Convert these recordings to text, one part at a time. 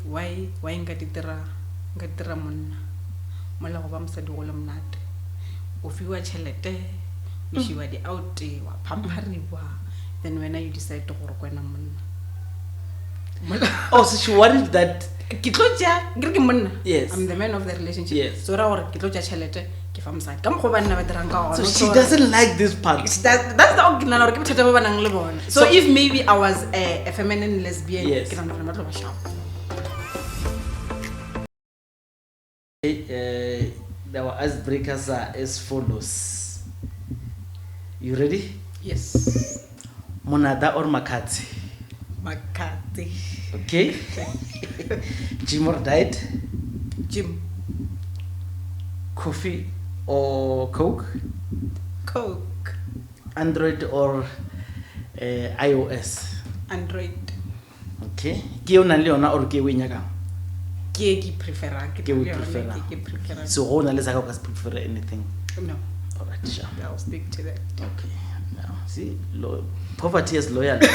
why nka dira monna mola go ba mosadi go le mnate o fiwa tšhelete o šiwa di-out wa phampariwa then when you decide to go re kwena monna Oh, so she worried that ke tlo tša ke re ke monna Yes. I'm the man of the relationship Yes. so ra gore ke tlo tša tšhelete ke fa mosadi ka mokgwa banna ba dirang ka so gona she doesn't like this part. that's the original gore ke bothata ba ba nang le bona so if maybe I was a feminine lesbian Yes. ke nagana gore ba tlo ba sharp. Our icebreakers are as follows. You ready? Yes. Monada or Makati? Makati. Okay. Gym or diet? Gym. Coffee or Coke? Coke. Android or iOS? Android. Okay. Ke ona le yona or ke we nyaka? Ke prefer. Ke we prefer. So go na le saka ka prefer anything? No. All right, sure. I'll stick to that. Okay. Now, see, poverty is loyalty.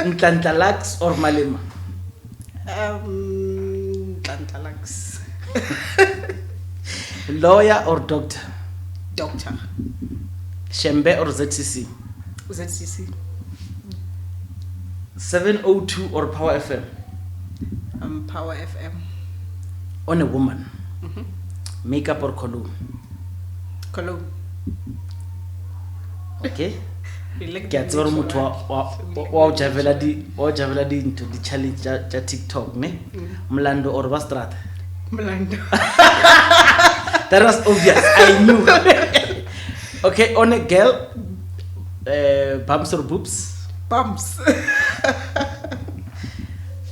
Ntlantalax or Malema? Tantalax. Lawyer or doctor? Doctor. Shembe or ZCC? ZCC. 702 or Power FM? Power FM. On a woman? Makeup or cologne? Cologne. Okay. Like Ke a tseba gore motho wa javela di into the challenge ja TikTok ne Mlando or Bastrata. Mlando. That was obvious. I knew. Okay, on a girl, bumps or boobs? Bumps.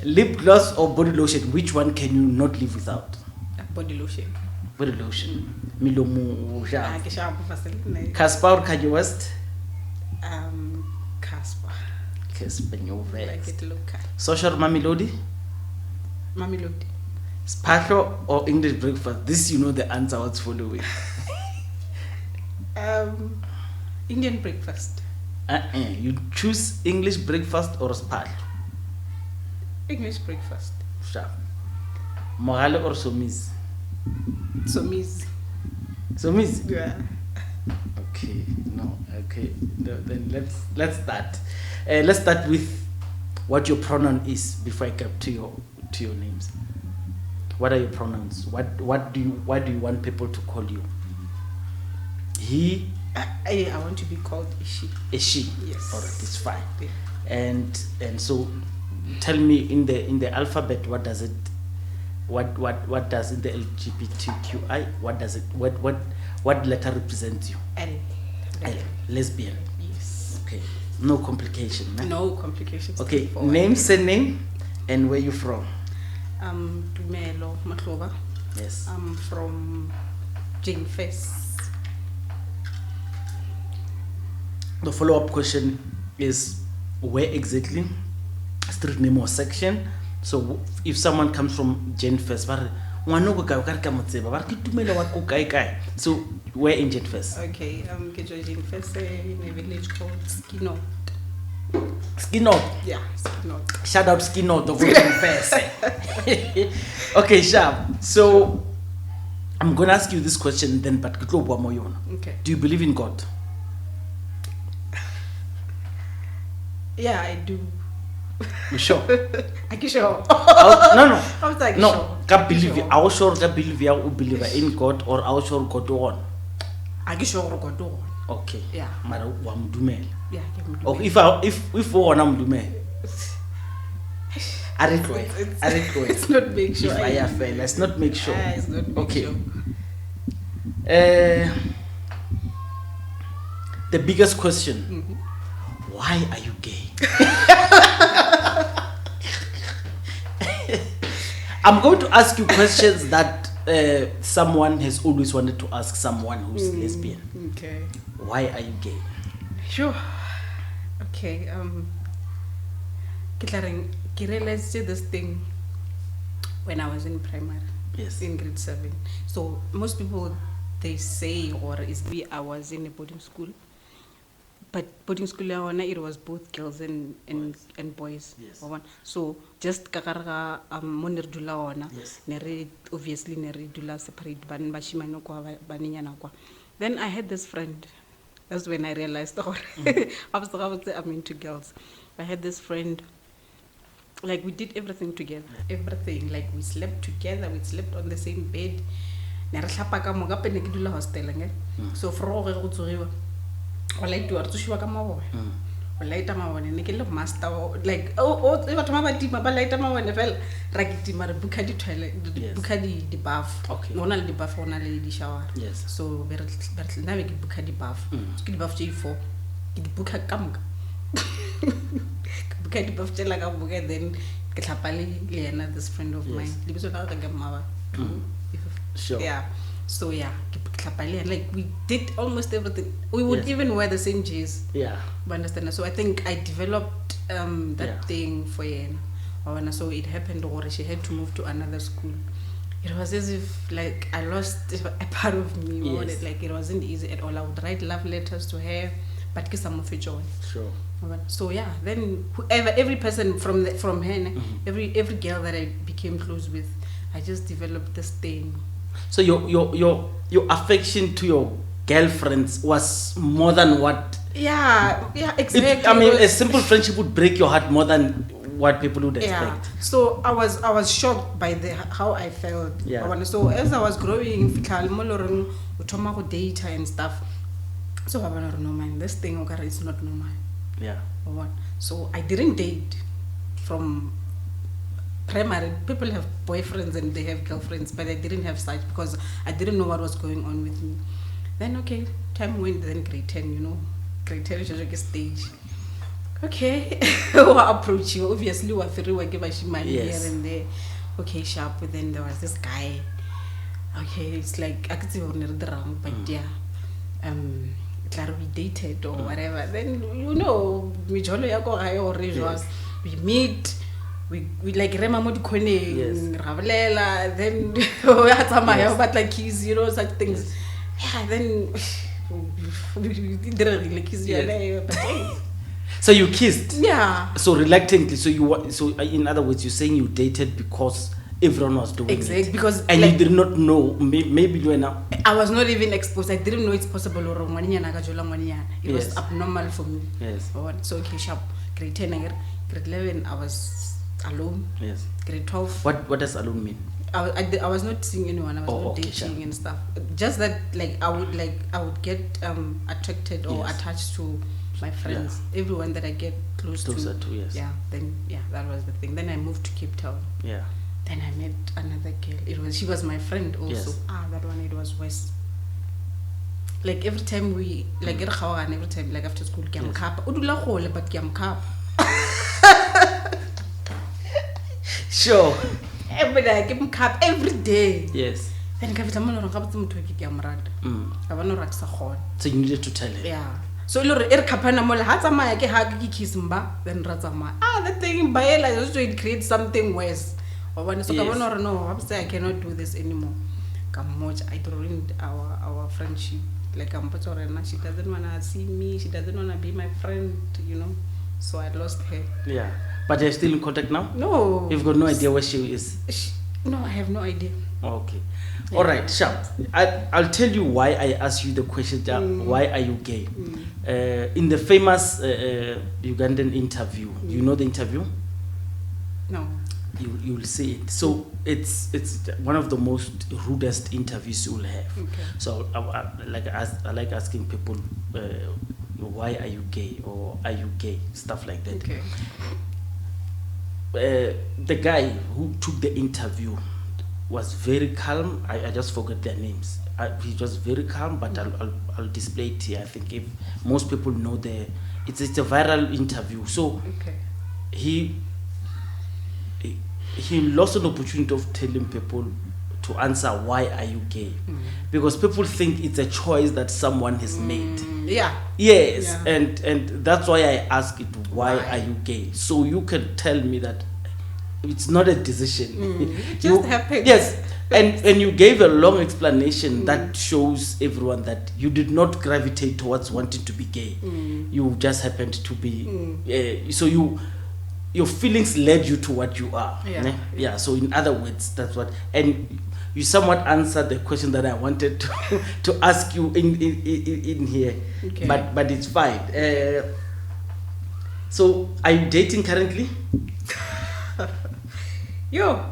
Lip gloss or body lotion? Which one can you not live without? Body lotion. Body lotion. Milomu ja. Ke sharp facility. Casper or Kanye West? Casper. Casper Nyovest. Like it look. Social Mamelodi? Mamelodi. Spatio or English breakfast? This you know the answer what's following. Indian breakfast. You choose English breakfast or spatio? English breakfast. Sharp. Morale or Somiz? Somiz. Somiz? Yeah. Okay, no, okay. Then let's start. Let's start with what your pronoun is before I come to your names. What are your pronouns? Why do you want people to call you? He. I want to be called a she. A she. Yes. Alright, it's fine. Yeah. And so, tell me in the alphabet what does it? What does in the LGBTQI? What does it? What letter represents you? L. L. Lesbian. Yes. Okay. No complication. Nah? No complications. Okay. Name, surname, and where you from? Tumelo Matloba. Yes. I'm from Jane Face. The follow-up question is where exactly? Street name or section? So if someone comes from Jane Face, so where in Jane Face? Okay, Jane Face in a village called Skino. Skino. Yeah, Skino. Shout out Skino of Jane Face. Okay, sharp. So I'm gonna ask you this question then, but okay. Do you believe in God? Yeah, I do. You sure? Are you sure? No. I was like, no. sure. Can't believe you. I was sure that believe you believe in God or I was sure God on. Are you sure God on? Okay. Yeah. Mara wa mdumela. Yeah, or if wona mdumela. It's not make sure. Let's not make sure. It's not make okay. Sure. The biggest question. Why are you gay? I'm going to ask you questions that someone has always wanted to ask someone who's lesbian. Okay. Why are you gay? Sure. Okay. I realized this thing when I was in primary. Yes. In grade 7. So most people they say, or is I was in a boarding school. but boarding school ya hona, it was both girls and boys. Yes. So just kakaraga monir dula hona, Yes. nere obviously nere dula separate ban bashimano kwa baninyana kwa. Then I had this friend. That's when I realized, I'm into girls. I had this friend. Like we did everything together. Everything. Like we slept together. We slept on the same bed. So for all I like to artushiwa kama wewe. Walaita mawane nikelo master like watu mabati mabalaita mawane fel rakiti mara bukadi toilet bukadi di bath. Okay. Ona di bath ona le di shower. Yes. So ber na we bukadi bath. Skidi bath J4. Di buka kamga. Bukadi bath tela ka buka then ke tlhapale le yena this friend of mine. Libiso la ka gamma. Sure. Yeah. So yeah, like we did almost everything. We would even wear the same jeans. Yeah. But understand? So I think I developed that thing for Yen. So it happened, or she had to move to another school. It was as if like I lost a part of me. Yes. Like it wasn't easy at all. I would write love letters to her, but kiss some of it joy. Sure. So yeah, then every person from her, every girl that I became close with, I just developed this thing. So your affection to your girlfriends was more than what? Yeah, exactly. I mean, a simple friendship would break your heart more than what people would expect. Yeah. So I was shocked by how I felt. Yeah. So as I was growing, utoma data and stuff. So I was no man, this thing is not normal. Yeah. So I didn't date from primary. People have boyfriends and they have girlfriends, but I didn't have such because I didn't know what was going on with me. Then okay, time went. Then grade 10, grade 10 is like a stage. Okay, we'll approach you. Obviously, we'll give us money here and there. Okay, sharp. But then there was this guy. Okay, it's like I could say on the wrong, but yeah, we dated or whatever. Then we meet. We like remember the kone Ravelela, then we had some but like kiss, such things. Yeah, then we didn't really kiss you. So you kissed? Yeah. So reluctantly. So in other words, you're saying you dated because everyone was doing it. Because and you did not know. Maybe you were now. I was not even exposed. I didn't know it's possible. It was abnormal for me. Yes. So okay, sharp. Grade 10, grade 11, I was alone. Yes. Grade 12. What does alone mean? I was not seeing anyone. I was not dating and stuff. Just that I would get attracted or attached to my friends. Yeah. Everyone that I get closer to. Yes. Yeah. Then that was the thing. Then I moved to Cape Town. Yeah. Then I met another girl. She was my friend also. Yes. That one it was worse. Like every time every time after school, but sure. Every day I give him cap every day. Yes. Then So you needed to tell her. Yeah. So then that thing it creates something worse. I cannot do this anymore. I ruined our friendship. Like she doesn't wanna see me, she doesn't wanna be my friend, So I lost her. Yeah. But you're still in contact now? No. You've got no idea where she is? No, I have no idea. Okay. Yeah. All right, sharp. I'll tell you why I asked you the question, why are you gay? In the famous Ugandan interview, you know the interview? No. You'll see it. So it's one of the most rudest interviews you'll have. Okay. So I like asking people, why are you gay, or are you gay, stuff like that. Okay. The guy who took the interview was very calm. I just forgot their names. He was very calm, but I'll display it here. I think if most people know it's a viral interview. So he lost an opportunity of telling people to answer why are you gay, because people think it's a choice that someone has made. Yeah. Yes. Yeah. And that's why I ask it, why are you gay? So you can tell me that it's not a decision. It just happened. Yes. And you gave a long explanation that shows everyone that you did not gravitate towards wanting to be gay. You just happened to be. So your feelings led you to what you are. Yeah. So in other words, that's what. And you somewhat answered the question that I wanted to ask you in here. Okay. But it's fine. So are you dating currently? Yo.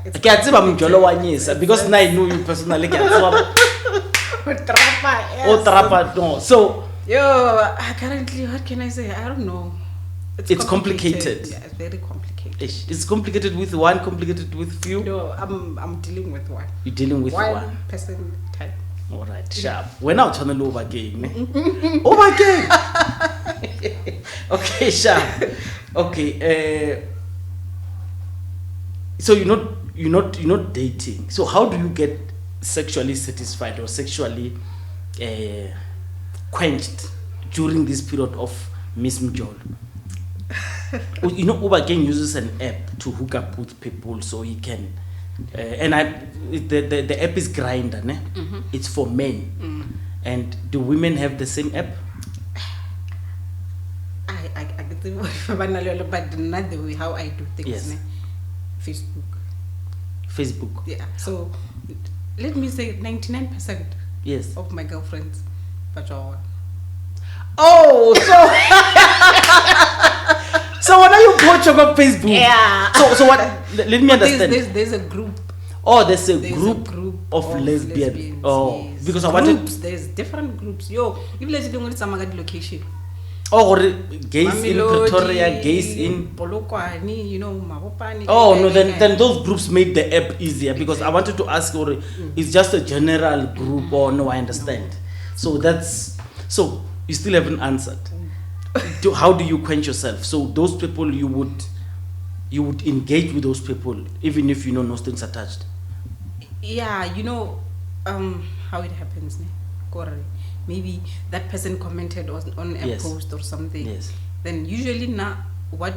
Because now I know you personally. No. So currently, what can I say? I don't know. It's complicated. Yeah, it's very complicated. It's complicated with one, complicated with few. No, I'm dealing with one. You're dealing with one person type. All right, sharp. We're now turning over game. Over game. Okay, sharp. Okay. So you're not dating. So how do you get sexually satisfied or sexually quenched during this period of Miss Mjolo? Uber Gang uses an app to hook up with people so he can. The app is Grindr, ne? It's for men. And do women have the same app? I get the but not the way how I do things. Yes. Ne? Facebook. Yeah. So let me say 99%. Yes. Of my girlfriends, but oh, so what are you watching on Facebook? Yeah. So what? Let me understand. There's a group. Oh, there's a group of lesbians. Oh, yes. Because I wanted. There's different groups. Yo, if let's do it, location. Oh, gays in Pretoria, gays in Polokwane, Mabopani. Oh no, then those groups made the app easier because I wanted to ask, it's just a general group or no? I understand. No. So you still haven't answered. How do you quench yourself? So those people you would engage with those people even if no strings attached. Yeah, how it happens, ne? Maybe that person commented on a post or something. Yes. Then usually now what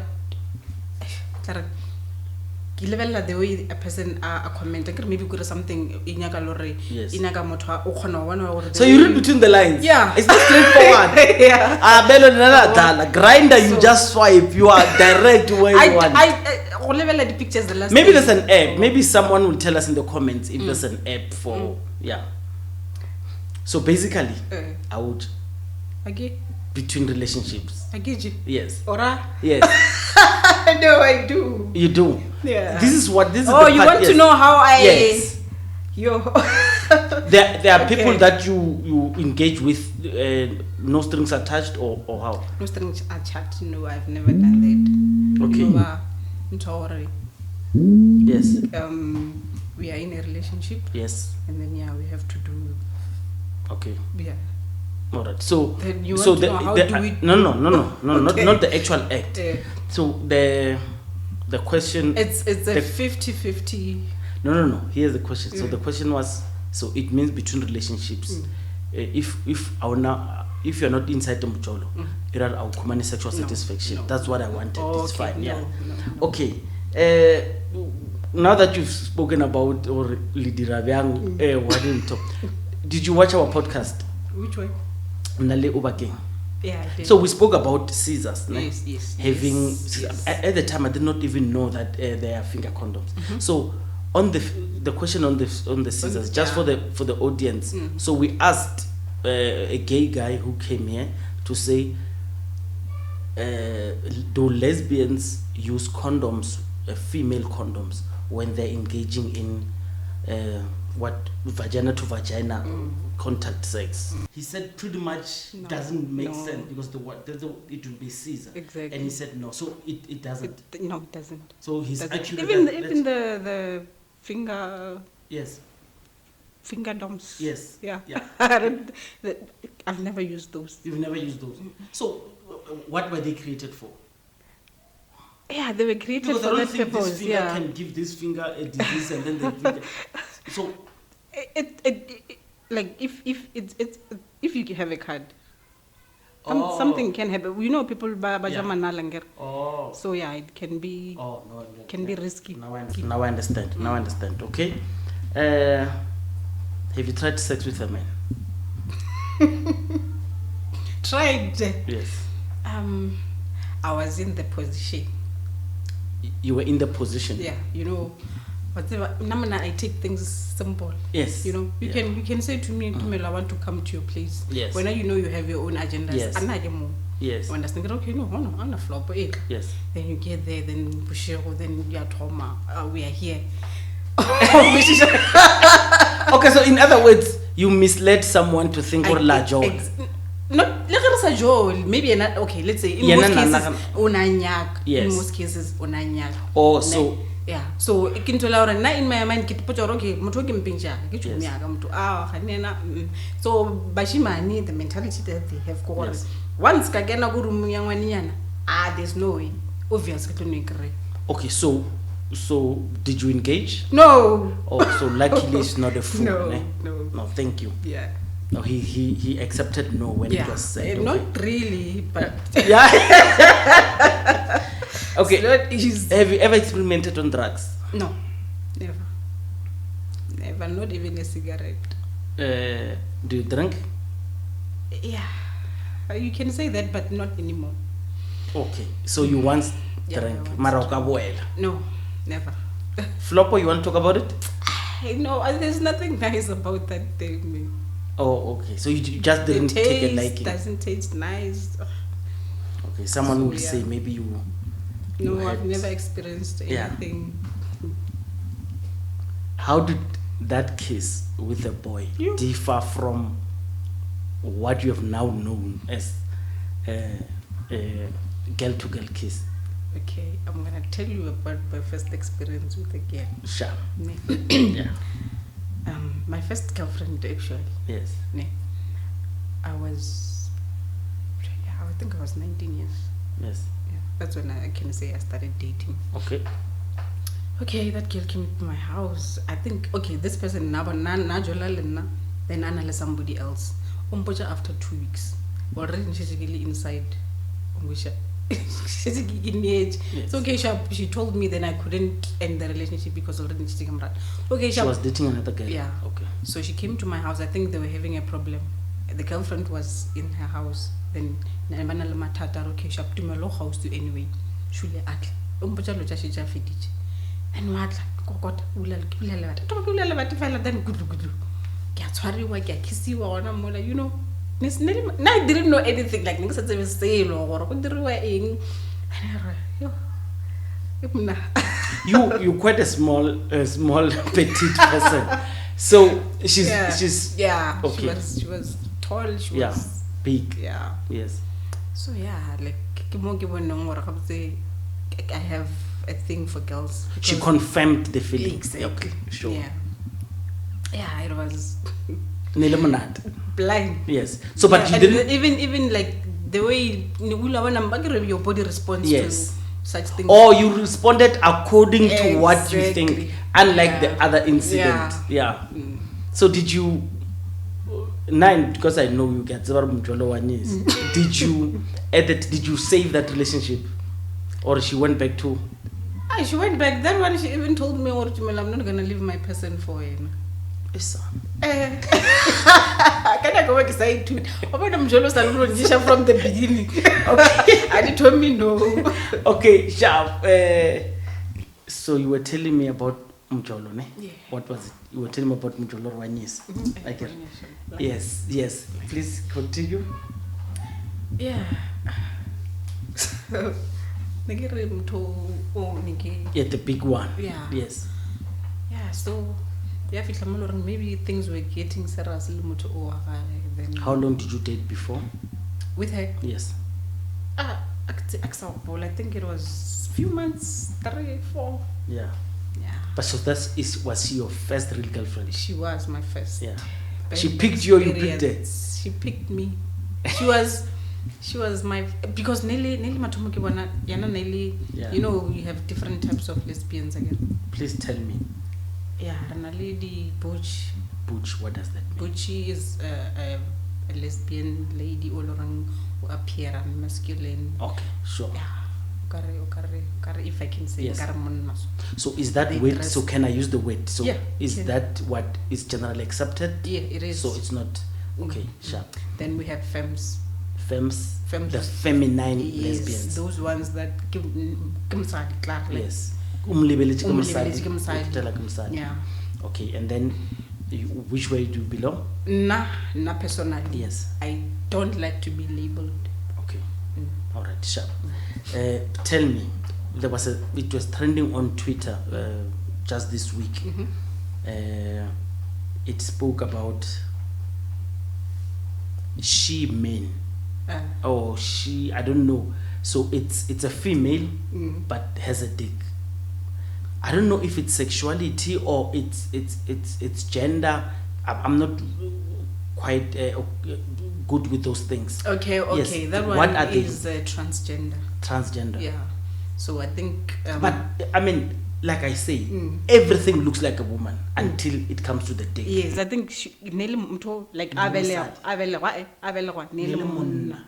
the way a person a comment maybe could something yes. So you read between the lines. Yeah. It's not straightforward. Yeah. Grindr, you just swipe, you are direct where you want. I the pictures the last maybe there's an app. Maybe someone will tell us in the comments if there's an app for So basically, I would between relationships. I get you. Yes. Ora? Yes. No, I do. You do. Yeah. This is. Oh, you want to know how I? Yes. Yo. there are people that you engage with, no strings attached, or how? No strings attached. No, I've never done that. Okay. Yes. We are in a relationship. Yes. And then we have to do. Okay. Yeah. All right. So then you want to know how do we? No, Okay. not the actual act. So the question. It's a 50-50. No. Here's the question. So the question was. So it means between relationships. If you're not inside the mujolo, you're out sexual satisfaction. No. That's what I wanted. Oh, it's okay. fine. Yeah. No. Okay. Now that you've spoken about or did you watch our podcast? Which one? Nale Obake. Yeah, I did. So we spoke about scissors. Yes. Having yes. At the time I did not even know that they are finger condoms. So on the question on the scissors, just for the audience. So we asked a gay guy who came here to say, do lesbians use condoms, female condoms, when they're engaging in vagina to vagina contact sex? He said pretty much doesn't make sense because it would be scissor. Exactly. And he said no, so it doesn't. No, it doesn't. So he's actually even the finger. Yes. Finger doms. Yes. Yeah. I've never used those. You've never used those. So what were they created for? Yeah, they were created because for that purpose. This finger can give this finger a disease and then the finger. So it like if you have a card, Something can happen. You know, people bajamanalangar. Oh. So yeah, it can be. Oh no. Can be risky. Now I understand. Now I understand. Okay. Have you tried sex with a man? Tried. Yes. I was in the position. You were in the position. Yeah, you know, whatever. I take things simple. Yes. You know, you can say to me, I want to come to your place. Yes. When you know you have your own agendas. Yes. Yes. You understand? Okay, no, on a flop. Yes. Then you get there, then Bushiro, then you are trauma. We are here. Okay, so in other words, you misled someone to think or la joy. Not like Joel, maybe not. Okay, let's say in most cases, unanyak. Yes. In most cases, unanyak. Oh, so yeah. So it can tell na in my mind kit put okay, mutu kimpinja, kitu miaga mutu hanena. So bashimani the mentality that they have got. Yes. Once kagena guru muyangwaniana, there's no way. Obviously, to agree. Okay, so did you engage? No. Oh, so luckily it's not a fool. No, thank you. Yeah. No, he accepted no when it was said. Not really, but yeah. Okay. It's Have you ever experimented on drugs? No, never. Not even a cigarette. Do you drink? Yeah, you can say that, but not anymore. Okay, so you once drank Maroka. No, never. Floppo, you want to talk about it? No, there's nothing nice about that thing. Oh, okay. So you just didn't take a liking. Doesn't taste nice. Okay, someone will say maybe you. No, I've never experienced anything. How did that kiss with a boy differ from what you have now known as a girl-to-girl kiss? Okay, I'm gonna tell you about my first experience with a girl. Sure. Yeah. My first girlfriend, actually. Yes. I think I was 19 years. Yes. Yeah, that's when I can say I started dating. Okay. Okay, that girl came to my house. I think, okay, this person, then analyze somebody else. After 2 weeks. Already she's really inside. Yes. So okay, she told me then I couldn't end the relationship because already she's okay. She was dating another guy. Yeah. Okay. So she came to my house. I think they were having a problem. The girlfriend was in her house. Then okay, she up to my house to anyway. Shule atla. She fidich. And what? God, then good. You know. I didn't know anything like you're quite a small petite person, so she's okay. She was tall, she was big. Yes. So like I have a thing for girls. She confirmed the feeling. Exactly. Okay, sure. Yeah, it was blind. Yes. So, but you didn't even like the way your body responds to such things. Or you responded according to what you think, unlike the other incident. So did you because I know you get did you edit? Did you save that relationship, or she went back to? She went back. That one she even told me, I'm not gonna leave my person for him. Yes. Can I go back side to it? From the beginning. Okay. And he told me no. Okay, sharp. So you were telling me about Mjolo, ne? Yeah. What was it? You were telling me about Mjolo Rwanyis. Yes. Please continue. Yeah. Yeah, the big one. Yeah. Yes. Yeah, so maybe things were getting serious. Then how long did you date before? With her? Yes. I think it was few months, 3, 4. Yeah. But so was she your first real girlfriend? She was my first. Yeah. She picked you or you picked her? She picked me. She was my, because Nelly Matomuki Nelly, you know, we have different types of lesbians again. Please tell me. Yeah, and a lady Butch. Butch, what does that mean? Butch is a lesbian lady all around who appear masculine. Okay, sure. Yeah. Okare, if I can say, Yes. okare monna. So is that They word? dress- So can I use the word? So Yeah, is can. that what is generally accepted? Yeah, it is. So it's not okay. Sure. Then we have femmes. Femmes, Femmes. the feminine Yes, lesbians. those ones that kimsadi clarly. Yes. Umlebeletse ke Umlebeletse ke mosadi, mosadi. o phela ke mosadi. Yeah. Okay, and then which way do you belong? Nah, personally. Yes. I don't like to be labeled. Okay. All right, sure. Tell me, it was trending on Twitter just this week. It spoke about she men. Or she, I don't know. So it's a female, but has a dick. I don't know if it's sexuality or it's gender. I'm not quite good with those things. Okay, Yes. that one What are they? is transgender. Transgender. Yeah. So I think. But I mean, like I say, everything looks like a woman until it comes to the dick. Yes, I think nele motho like avele nele monna.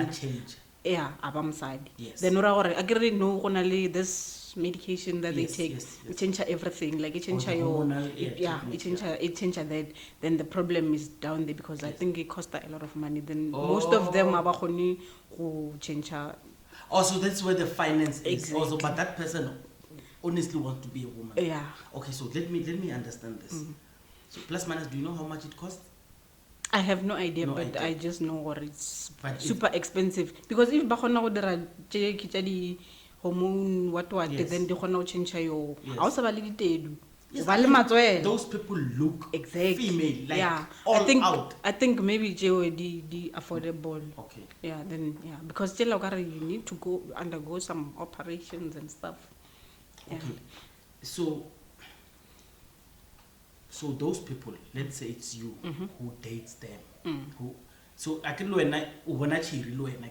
A change. Yeah, abamsadi. Yes. Then ora gore akere no gona le this medication that Yes, they take. yes, yes. It change everything. Like it change the your hormonal, it change that. Then the problem is down there because I think it costs a lot of money. Then most of them are khoni go change her. Also, that's where the finance is. Exactly. Also, but that person honestly wants to be a woman. Yeah. Okay, so let me understand this. So plus minus, do you know how much it costs? I have no idea, No but idea. I just know what it's But super expensive. Because if ba khona go dira tse ke tsa di hormone what Yes. then di khona go change your Yes. ha o sa ba le ditedu. Yes, Ba le matswele. those people look Exactly. female, like yeah. all I out. think maybe the affordable. Okay. Yeah, then because still you need to go undergo some operations and stuff. Yeah. Okay. So those people, let's say it's you who dates them, who so I can lo ena o bona chiri lo ena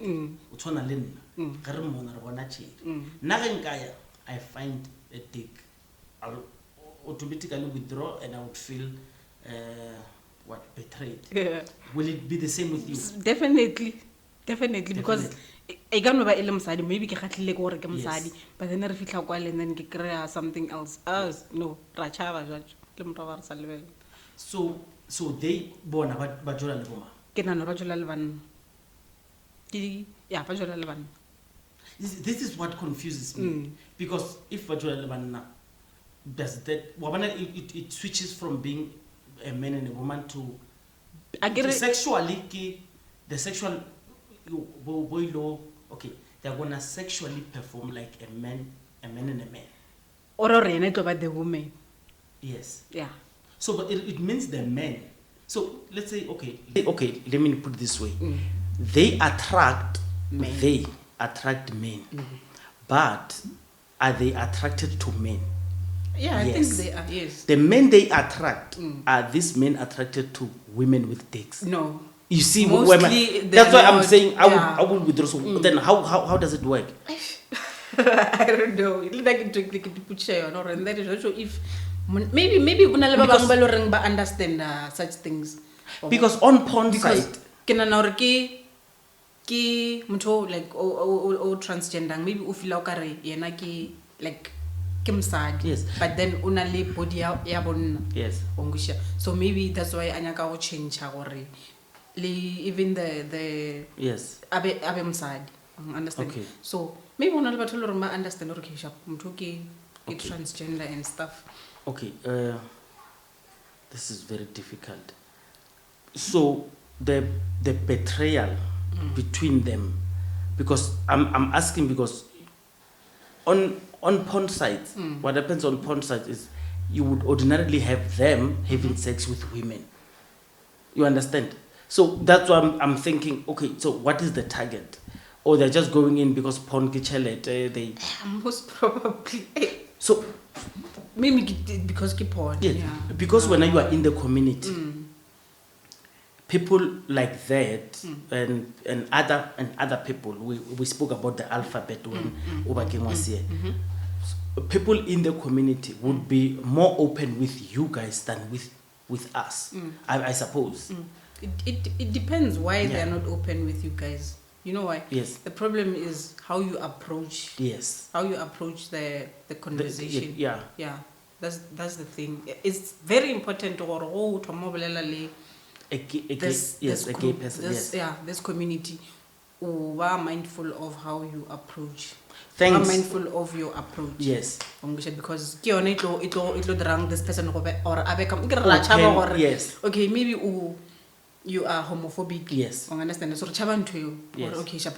o tshwana le nna ga re mona re bona chiri nna ge nkaya I find a dick, I'll automatically withdraw and I would feel betrayed. Yeah. Will it be the same with you? Definitely because e ka no ba ele mosadi maybe ke gatlile go re ke mosadi but then re fitla kwa le and then ke kry something else. No ra chava judge le motho ba re sa lebele. So they bona ba jola le boma. Ke nana ba jola le banna. Ba jola le banna. This is what confuses me because if ba jola le banna, does that it switches from being a man and a woman to sexually the sexual boy law. Okay, they're gonna sexually perform like a man and a man. Or rena to ba the woman. Yes. Yeah. So but it means the men. So let's say okay, let me put it this way. They attract men. But are they attracted to men? Yeah, I Yes. think they are. Yes. The men they attract, are these men attracted to women with dicks? No. You see, Mostly that's why they're I'm not, saying yeah. I would withdraw. So then how does it work? I don't know. It like it put share or and that is also if maybe kuna le ba bang ba lo reng ba understand such things. Because on porn site, ke na hore ke motho like o transgender maybe o feel o kare yena ke like ke msadi. Yes. But then una le body ya bonna. yes. Ongusha. So maybe that's why anyaka go change gore even the Yes. abe msadi. Understand? Okay. So maybe one of the battle or understand or ke motho ke transgender and stuff. Okay. This is very difficult. So the betrayal between them, because I'm asking because on porn sites, what happens on porn sites is you would ordinarily have them having sex with women. You understand? So that's why I'm thinking, okay, so what is the target? Or they're just going in because porn they Most probably. so Maybe because keep on. yes, Yeah. because when you are in the community, people like that and other people, we spoke about the alphabet when Obakeng was here. People in the community would be more open with you guys than with us, I suppose. It depends why Yeah. they're not open with you guys. You know why? Yes. The problem is how you approach. Yes. How you approach the conversation. Yeah. Yeah. That's the thing. It's very important to A gay group, person. this, Yes. this community who are mindful of how you approach. Thanks. Are mindful of your approach. Yes. Because it drang this person or Yes. okay, maybe you are homophobic. Yes. Understand? So chaban to you. Yes. Or okay, shap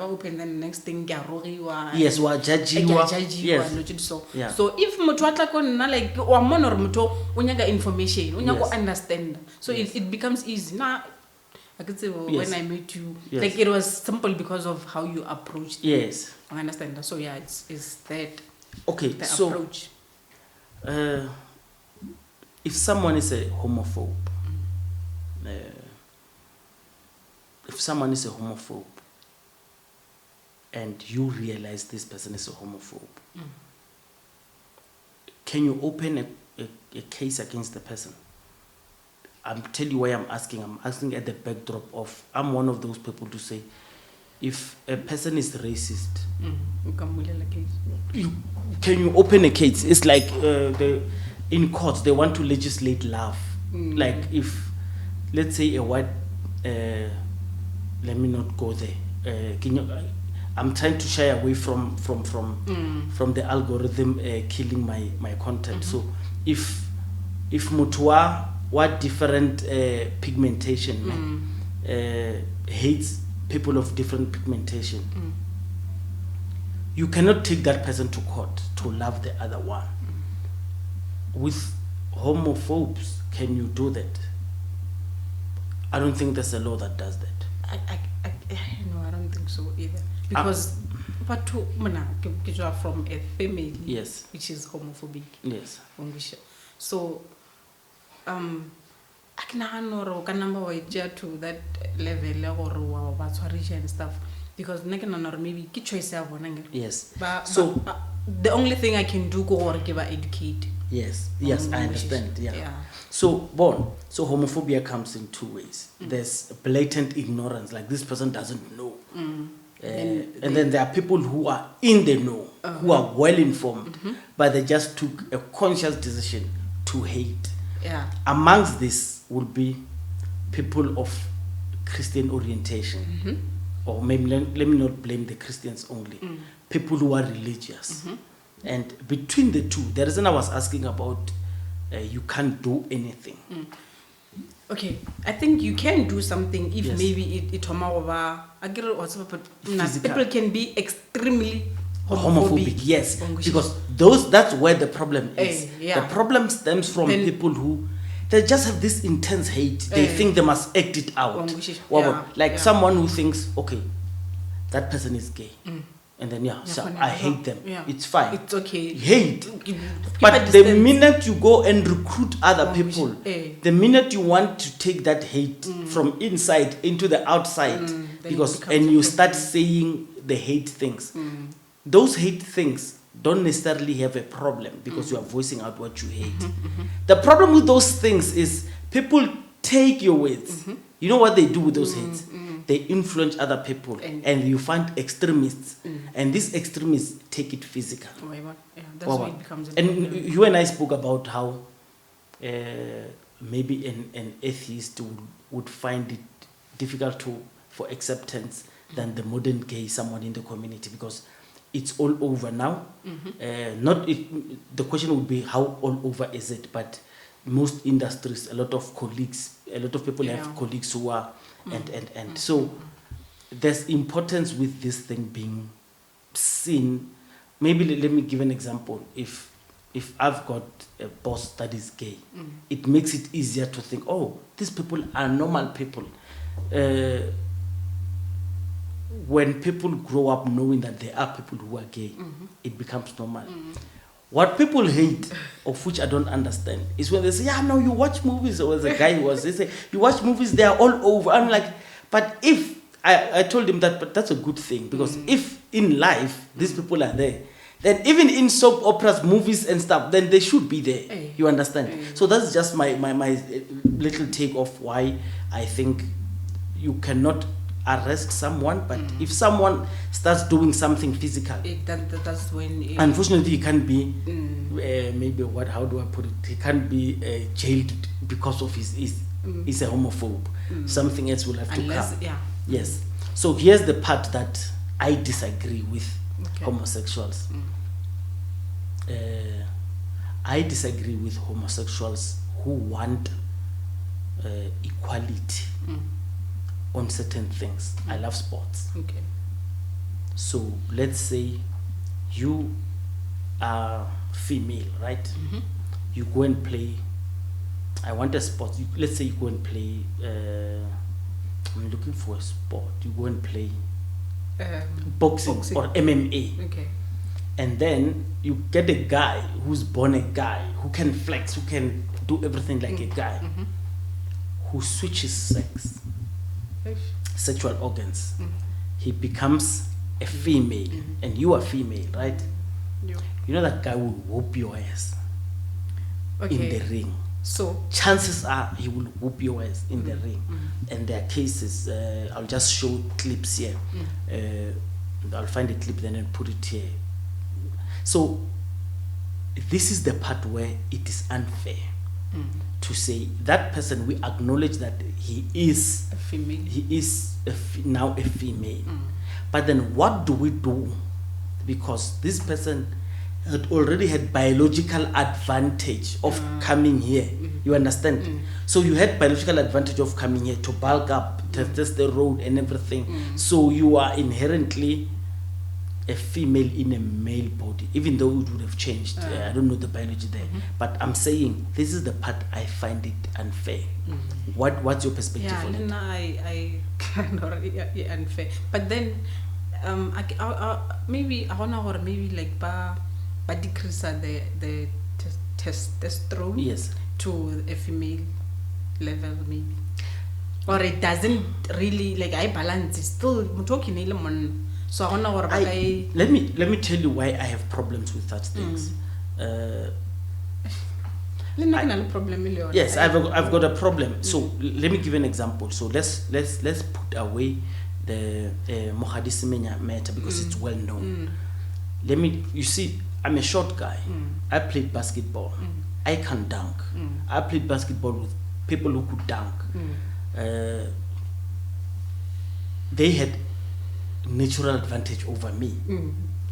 open then next thing Yes, wa judging. Yes. So if motho atla ko nna like wa mona or motho o nyaka information, o nyaka understand. So it becomes easy. Now I could say when I met you, like it was simple because of how you approached. Yes. I understand. So yeah, it's that. Okay, the so approach. If someone is a homophobe, and you realize this person is a homophobe, can you open a case against the person? I'm telling you why I'm asking. I'm asking at the backdrop of, I'm one of those people to say, if a person is racist, can you open a case? It's like in courts, they want to legislate love. Like if, let's say a white, let me not go there. I'm trying to shy away from the algorithm killing my content. So if Mutua, what different pigmentation hates people of different pigmentation, you cannot take that person to court to love the other one. With homophobes, can you do that? I don't think there's a law that does that. No, I don't think so either. Because but to from a family, yes, which is homophobic. Yes. So I can number to that level or and stuff, because maybe choice. Yes. But the only thing I can do is give educate. Yes. Yes, I understand. Yeah. So homophobia comes in two ways. There's blatant ignorance, like this person doesn't know. And then there are people who are in the know, who are well informed, but they just took a conscious decision to hate. Yeah. Amongst this would be people of Christian orientation, or maybe let me not blame the Christians only, people who are religious. And between the two, the reason I was asking about you can't do anything. Okay, I think you can do something if Yes. maybe it Physical. people can be extremely Homophobic, yes, because that's where the problem is. The problem stems from people who they just have this intense hate. They think they must act it out. Someone who thinks, okay, that person is gay. And then I hate them. It's fine. It's okay. Hate. But the minute you go and recruit other people, the minute you want to take that hate from inside into the outside, and you start saying the hate things, those hate things don't necessarily have a problem because you are voicing out what you hate. The problem with those things is people take your words. You know what they do with those hates? They influence other people, and you find extremists, and these extremists take it physical. That's why it becomes. And you and I spoke about how maybe an atheist would find it difficult for acceptance than the modern gay, someone in the community, because it's all over now. The question would be how all over is it? But most industries, a lot of people have colleagues who are, and so there's importance with this thing being seen. Maybe let me give an example. If I've got a boss that is gay, it makes it easier to think, oh, these people are normal people. When people grow up knowing that there are people who are gay, it becomes normal. What people hate, of which I don't understand, is when they say, no, you watch movies, or as a guy was, they say, you watch movies, they are all over. I'm like, but if, I told him that, but that's a good thing, because if in life, these people are there, then even in soap operas, movies and stuff, then they should be there. Hey. You understand? Hey. So that's just my little take of why I think you cannot arrest someone, but if someone starts doing something physical, That's when. unfortunately, he can't be maybe how do I put it? He can't be jailed because of he's a homophobe. Something else will have to come. Yeah. Yes. So here's the part that I disagree with homosexuals. I disagree with homosexuals who want equality on certain things. I love sports. Okay. So let's say you are female, right? You go and play. I want a sport. Let's say you go and play. I'm looking for a sport. You go and play boxing or MMA. Okay. And then you get a guy who's born a guy, who can flex, who can do everything like a guy, who switches sex, sexual organs. He becomes a female, and you are female, right? Yeah. You know that guy will whoop your ass in the ring. So Chances are he will whoop your ass in the ring. And there are cases, I'll just show clips here. I'll find a clip then and put it here. So this is the part where it is unfair to say that person, we acknowledge that he is a female. He is now a female. But then what do we do? Because this person had already had biological advantage of coming here. You understand? So you had biological advantage of coming here to bulk up, testosterone and everything. So you are inherently a female in a male body, even though it would have changed. I don't know the biology there. But I'm saying this is the part I find it unfair. What's your perspective on it? I kind of unfair. But then maybe I wanna or maybe like but decrease the testosterone Yes. to a female level maybe, or it doesn't really like I balance. It's still I'm talking on. So I wanna or let me tell you why I have problems with such things. Yes, I've got a problem. So let me give you an example. So let's put away the Mohadisimenya matter because it's well known. You see, I'm a short guy. I played basketball. I can dunk. I played basketball with people who could dunk. They had natural advantage over me.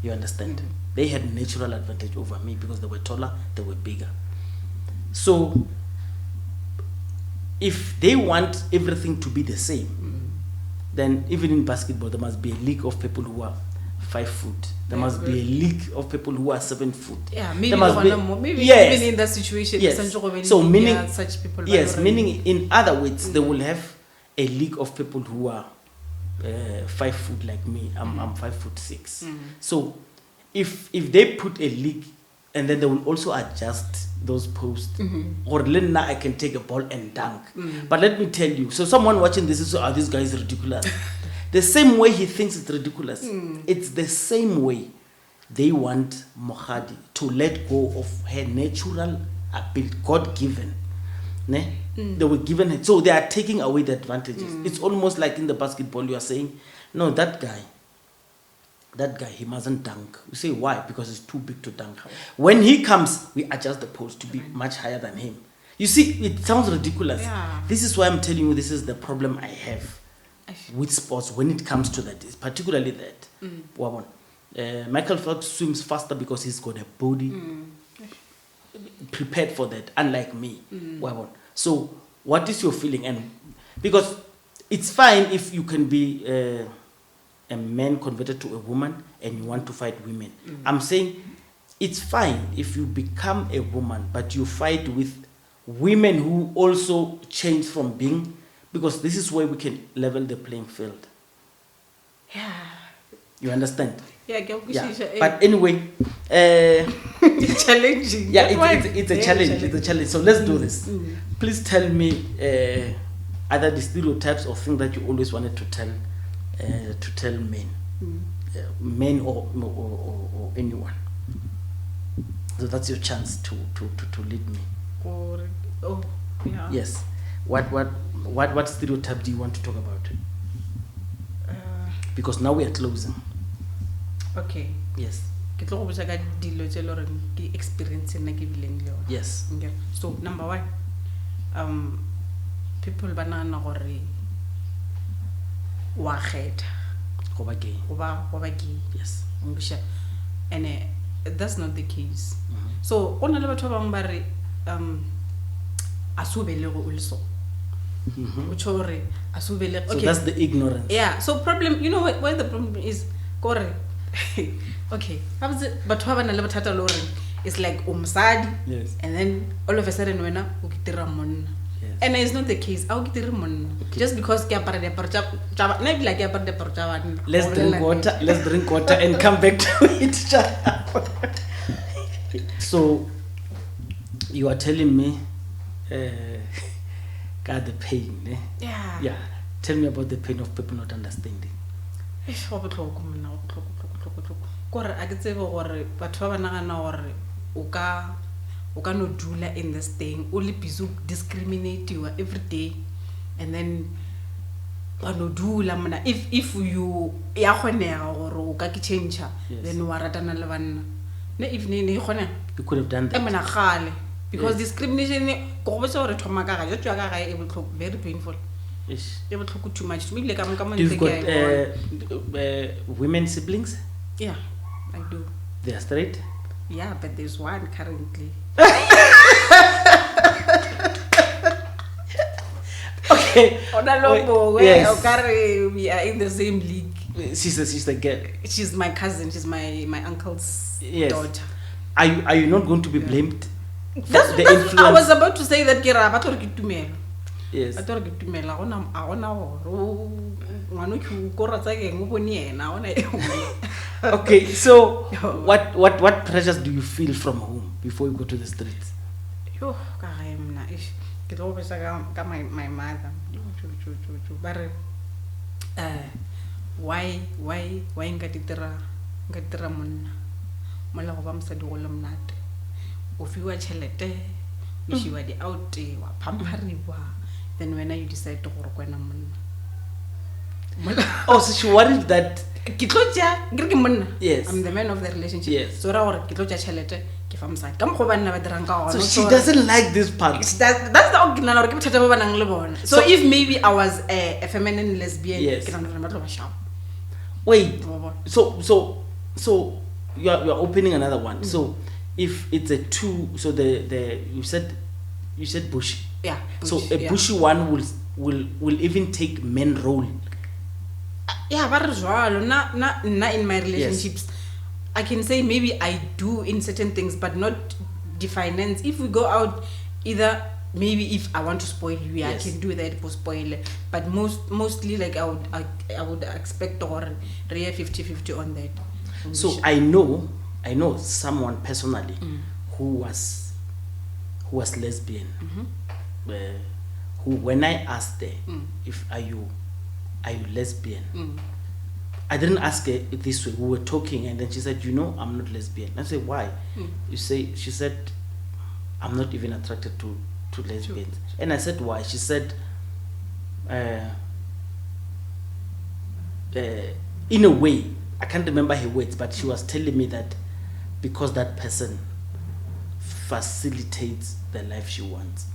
You understand? They had natural advantage over me because they were taller, they were bigger. So if they want everything to be the same, then even in basketball there must be a league of people who are 5 foot. There must be a league of people who are 7 foot. Yeah, maybe there must be, maybe yes, even in that situation. Yes. So meaning such people. Yes, meaning in other words, they will have a league of people who are 5 foot like me. I'm 5'6". So if they put a league, and then they will also adjust those posts, or then now I can take a ball and dunk. But let me tell you, so someone watching this is, this guy is ridiculous. The same way he thinks it's ridiculous, it's the same way they want Mohadi to let go of her natural ability, God-given. They were given it, so they are taking away the advantages. It's almost like in the basketball, you are saying, no, that guy, he mustn't dunk. You say, why? Because he's too big to dunk. When he comes, we adjust the post to be much higher than him. You see, it sounds ridiculous. Yeah. This is why I'm telling you, this is the problem I have with sports when it comes to that. It's particularly that. Michael Phelps swims faster because he's got a body prepared for that, unlike me. So what is your feeling? And because it's fine if you can be a man converted to a woman and you want to fight women. I'm saying it's fine if you become a woman but you fight with women who also change from being, because this is where we can level the playing field. Yeah. You understand? Yeah. But anyway, it's challenging. Yeah, it's a challenge. It's a challenge. So let's do this. Please tell me either the stereotypes or things that you always wanted to tell men, men or anyone. So that's your chance to lead me. Or, oh, yeah. Yes. What stereotype do you want to talk about? Because now we are closing. Okay. Yes. Ke tlo go botsa ka dilo tse le gore ke experience nna ke bileng le yone. Yes. Okay. So number one, people ba nagana gore wa kgetha Go back gay. go ba gay. Yes. Ngisha. And that's not the case. Mhm. So ona le batho ba bang ba re asubele go ulso. Mhm. Uchore asubele. So Okay. that's the ignorance. Yeah, so problem, you know where the problem is, kore. Okay, but how le bothata lo re it's like umsadi, Yes. and then all of a sudden wena o kitira monna. Yes. And it's not the case. Au kitira monna. Okay. Just because ke apara de parcha chaba, na bila ke apara de parcha bana. Let's drink water and come back to it. So you are telling me God, the pain, eh? Yeah. Yeah. Tell me about the pain of people not understanding. Eish go botlhoko monna, go botlhoko. Kore a ke tsebe gore batho ba nagana gore o ka no dula in this thing, only busy discriminate you every day, and then wa no dula mona if you ya kgonega gore o ka ke change, Yes. then wa ratana le banna ne if ne kgona You could have done that. mona gale because Yes. discrimination go botsa gore thoma ka ga jwa ka ga e botlhoko, very painful, Ish. e botlhoko too much to me. Like I'm You've got women siblings? yeah, I do. They are straight? Yeah, but there's one currently. Okay. Yes. We are in the same league. She's the girl. She's my cousin. She's my uncle's Yes. daughter. Are you not going to be blamed? That's, the that's I was influence. about to say that Kira, but or kitumela. Yes. But or kitumela. I wanna ngwana ke go ratsa ke ngo bone ena ona. Okay, so what pressures do you feel from home before you go to the streets? Yo, ka ga mna ish. Ke tlo besa ka my mother. Bare why nka ditira monna mola go ba mosadi go le mnate o fiwa tšhelete o šiwa di out wa phampariwa, then when you decide to go kwena monna Oh, so she worried that. ke tlo tša ke re ke monna. Yes. I'm the man of the relationship. Yes. So ra gore ke tlo tša tšhelete ke fa mosadi ka mokgwa banna ba dirang ka So gona. she doesn't like this part. That's the original or ke bothata ba banang le bona. So if maybe I was a feminine lesbian, Yes. ke nagana gore ba tlo ba sharp. Wait. Wa bona. So you're opening another one. So if it's a two, so the you said bushy. Yeah. So bush, a yeah. bushy one will even take men role. Yeah, but jwalo na in my relationships, I can say maybe I do in certain things, but not the finance. If we go out, either maybe if I want to spoil you, Yes. I can do that for spoiler. But mostly like I would expect or 50-50 on that. So I know someone personally who was lesbian. Who when I asked her if are you lesbian, I didn't ask her it this way. We were talking and then she said, I'm not lesbian. I said, why? She said, I'm not even attracted to lesbians. And I said, why? She said, in a way, I can't remember her words, but she was telling me that because that person facilitates the life she wants.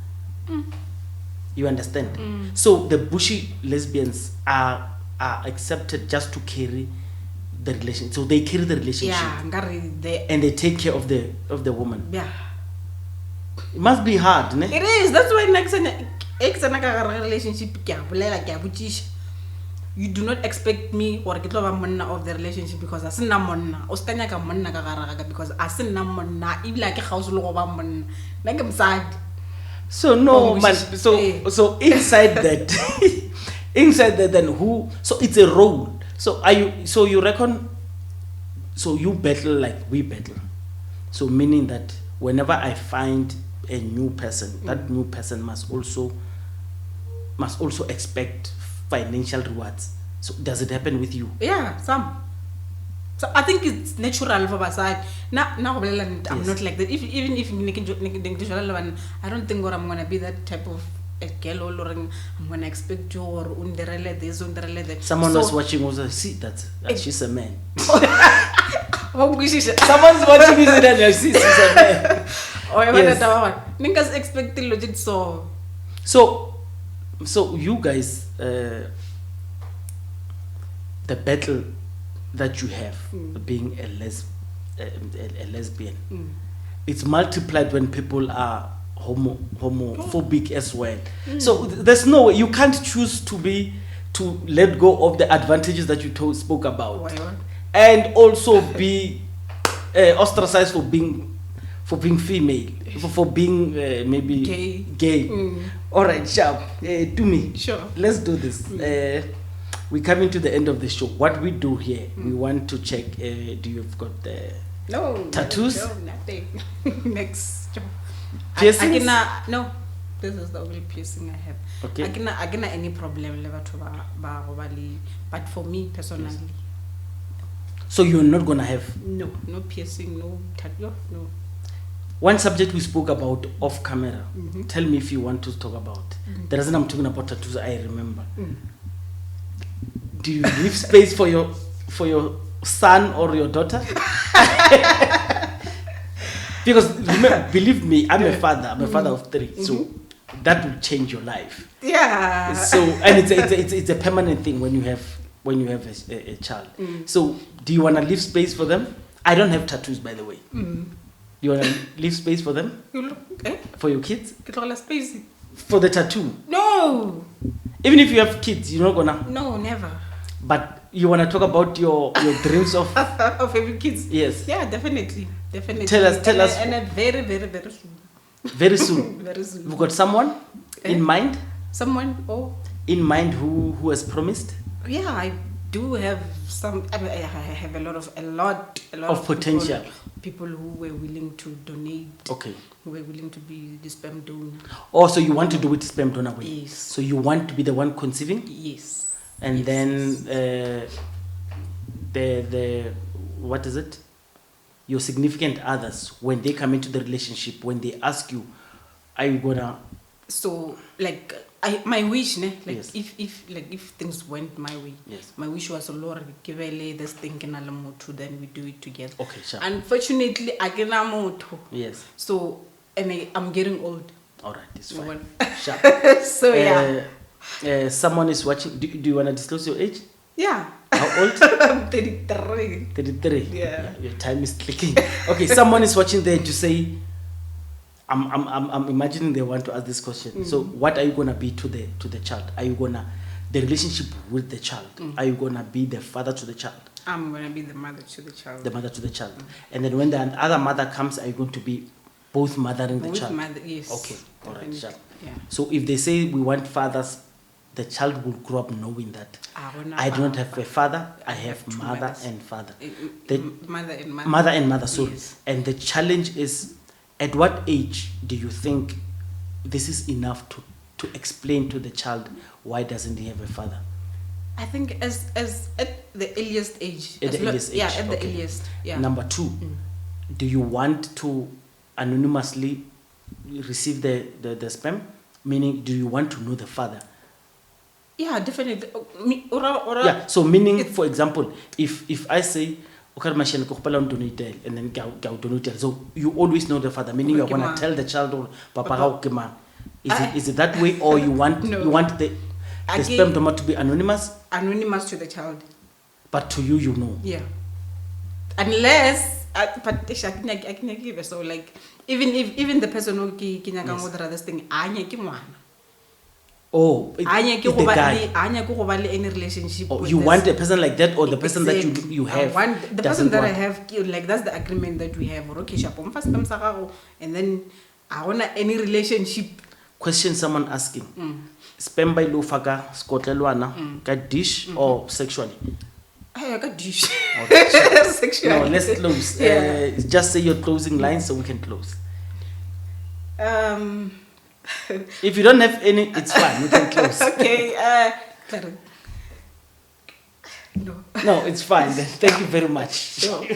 You understand? So the bushy lesbians are accepted just to carry the relation. So they carry the relationship. Yeah, And they take care of the woman. yeah. It must be hard, ne? It is. That's why next relationship you do not expect me or get love monna of the relationship because I sina monna. Oskanya ka monna ka garaga because I sina monna. Ibla ke house lo ba monna. Like I'm sad. So no, Oh, man. So inside that, inside that, then who? So it's a role. So are you? So you reckon? So you battle like we battle. So meaning that whenever I find a new person, that new person must also expect financial rewards. So does it happen with you? Yeah, some. So I think it's natural for basadi. Now I'm not like that. Even if I don't think I'm gonna be that type of a girl, or I'm gonna expect you or underrele this, underrele that. Someone was watching was like, see that she's a man. Someone's watching you and you see she's a man. Niggas expect the legit so. So you guys, the battle that you have being a lesbian, it's multiplied when people are homophobic as well. So there's no way you can't choose to let go of the advantages that you spoke about. Why? And also be ostracized for being female, for being maybe gay. All right, sharp. To me, sure. Let's do this. We're coming to the end of the show. What we do here, we want to check. Do you've got tattoos? No, nothing. Next. Piercings? No. This is the only piercing I have. Okay. I can any problem but for me personally. Yes. So you're not gonna have no piercing, no tattoo, no. One subject we spoke about off camera. Tell me if you want to talk about. The reason I'm talking about tattoos, I remember. Do you leave space for your son or your daughter? Because believe me, I'm a father. I'm a father of 3, so that will change your life. Yeah. So and it's a permanent thing when you have a child. So do you want to leave space for them? I don't have tattoos, by the way. You want to leave space for them? For your kids? Space. For the tattoo? No. Even if you have kids, you're not gonna? No, never. But you want to talk about your dreams of of having kids? Yes. Yeah, definitely. Tell us. And very, very, very soon. Very soon. Very soon. You've got someone in mind? Someone in mind who has promised? Yeah, I do have some. I have a lot of potential people who were willing to donate. Okay. Who were willing to be the sperm donor. Oh, so you want to do it sperm donor way? Yes. So you want to be the one conceiving? Yes. And then the what is it? Your significant others, when they come into the relationship, when they ask you, are you gonna? So like my wish, yes. if things went my way, yes. My wish was Lord give this thing in Alamoto, then we do it together. Okay, sure. Unfortunately, I get Alamoto. Yes. So I'm getting old. All right, it's fine. Sure. So yeah. Someone is watching. Do you want to disclose your age? Yeah. How old? I'm 33. 33. Yeah. Your time is clicking. Okay, someone is watching there to say. I'm imagining they want to ask this question. So what are you gonna be to the child? Are you gonna the relationship with the child? Are you gonna be the father to the child? I'm gonna be the mother to the child. The mother to the child. And then when the other mother comes, are you going to be both mothering the child? Mother, yes. Okay, all right, sure. Yeah. So if they say we want fathers, the child will grow up knowing that I do not have a father, I have mother mothers. And father. Mother and mother. Mother and mother, sorry. Yes. And the challenge is, at what age do you think this is enough to explain to the child why doesn't he have a father? I think as at the earliest age. At the earliest age. Yeah, at the Okay. earliest. Yeah. Number 2, do you want to anonymously receive the sperm? Meaning, do you want to know the father? Yeah, definitely. Yeah, so meaning, for example, if I say, and then donate, so you always know the father, meaning you're going to tell the child, or Papa, is it that way, or you want No. you want the sperm donor to be anonymous? Anonymous to the child. But to you, you know. Yeah. Unless, but I can give it. So like, even the person who can this thing, Oh, it's the guy. Any relationship. Oh, with you this. want a person like that, or the person Exactly. that you have? I want the person that I have, like that's the agreement that we have. And then I want any relationship. Question someone asking. Sperm by lo faka skotlelwana ka dish or sexually? I got dish. Okay, Sexually. no, let's close. Yeah. Just say your closing lines so we can close. If you don't have any, it's fine. We can close. Okay. No. No, it's fine then. Thank you very much. Sure.